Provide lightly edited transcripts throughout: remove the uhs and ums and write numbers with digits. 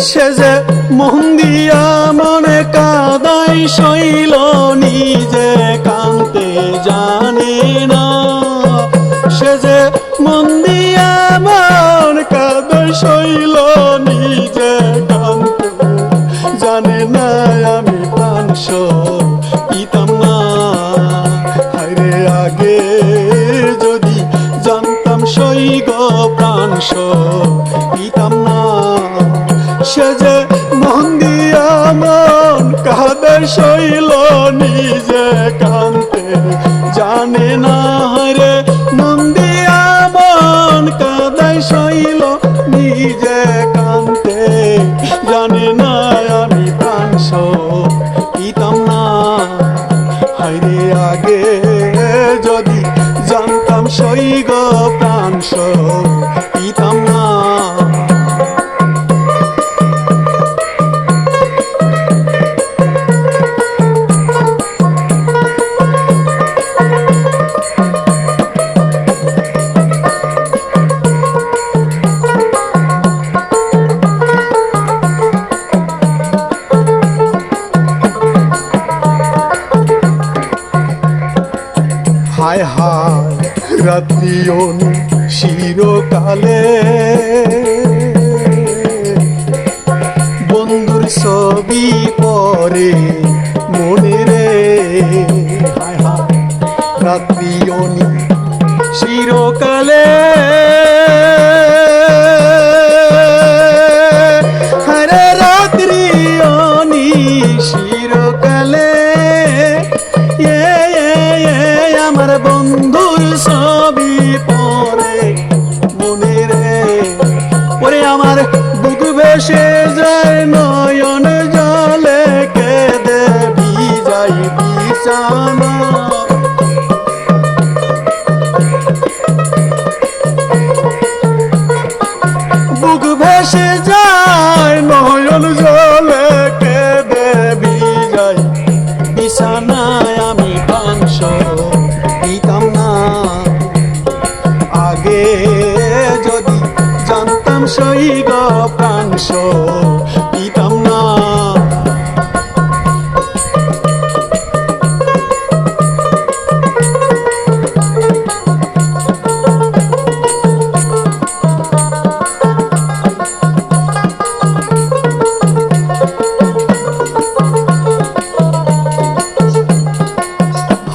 সে যে মন দিয়া মনে কাদাই শৈল নিজে কান্তে জানে না। সে যে মন দিয়া মন কাদাই শৈল নিজে কান্তে জানে না। আমি প্রাণ সইতাম না। হায়রে আগে যদি জানতাম সই গো প্রাণ সইতাম না। সে যে মন দিয়া মন কাঁদে শৈল নিজে কান্তে জানে না। রে মন দিয়া মন কাঁদে শৈল নিজে কান্তে জানে না। আমি প্রাণ সইতাম না। হায়রে আগে যদি জানতাম সই গো প্রাণ সইতাম না। হায় হায় রাত্রিও শিরকালে বন্ধুর ছবি পরে মনে রে। হায় হায় রাত্রিও শিরকালে হরে রাত্রিও শিরকালে আমার বন্ধুর ছবি পরে মনে রে। ওরে আমার বুক ভেসে যায় নয়ন জলে কেঁদে ভিজাই বিছানা। বুক ভেসে যায় নয়ন জলে কেঁদে ভিজাই বিছানায়। আমি প্রাণ সইতাম না। আগে যদি জানতাম সই গো প্রাণ সইতাম না।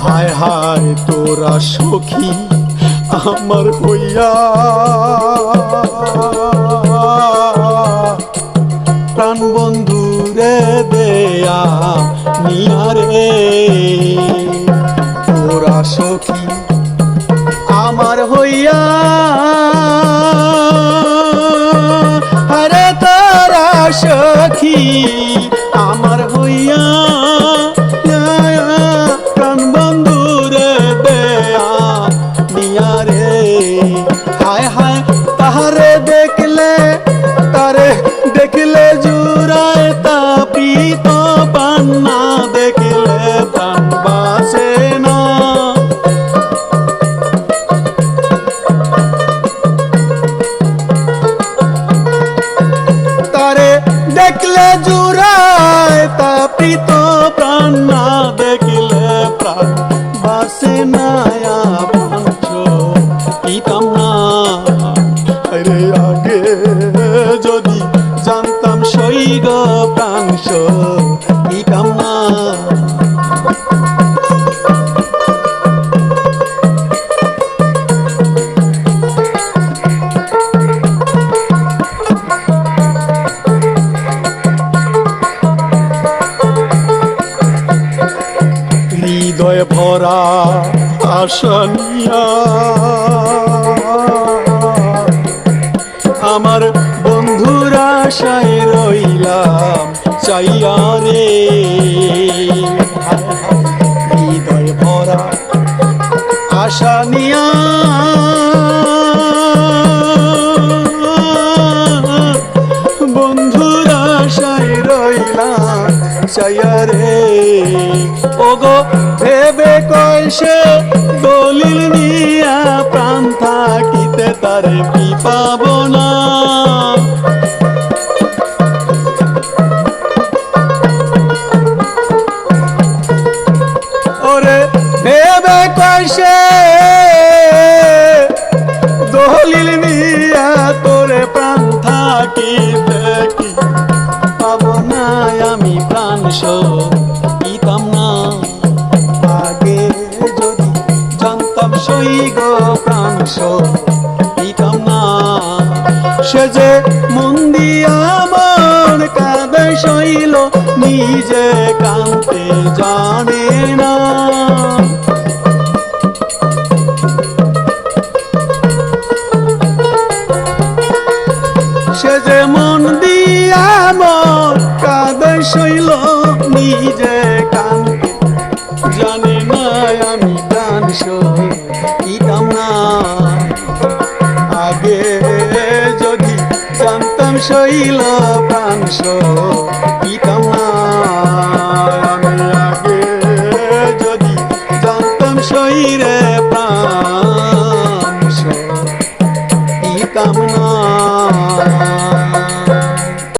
হায় হায় তোরা সখী আমার হইয়া প্রাণ বন্ধুরে দেয়া নিয়া রে। তোরা সখী আমার হইয়া আরে তোরা সখী আমার হইয়া প্রাণ বন্ধুরে দেয়া নিয়া রে। হায় হায় তাহারে দেখলে তারে দেখলে জুড়ায় তাপিত প্রাণ না দেখলে প্রাণ বাসে না। তারে দেখলে জুড়ায় তাপিত প্রাণ না দেখলে প্রাণ বাসে না। প্রাণ সইতাম না। আরে আগে যদি জানতাম সই গো প্রাণ সইতাম না। হৃদয় ভরা আশা নিয়া আমার বন্ধুর আশায় রইলাম চাইয়া রে। হৃদয় ভরা আশা নিয়া বন্ধুর আশায় রইলাম চাইয়া রে। ওগো ভেবে কইসে দলিল নিয়া প্রাণ থাকিতে তারে কি পাবো না। কি পাবো না আমি প্রাণ সইতাম না আগে যদি জানতাম সই গো প্রাণ সইতাম না সে যে মন দিয়া মন কাঁদে সইল নিজে কাঁদতে জানে না সে যে মন দিয়া মন কাঁদে সইল নিজে কাঁদতে জানে না আমি প্রাণ সইতাম না আগে যদি জানতাম সইল প্রাণ সইতাম না আমি আগে যদি জানতাম সইরে প্রাণ সইতাম না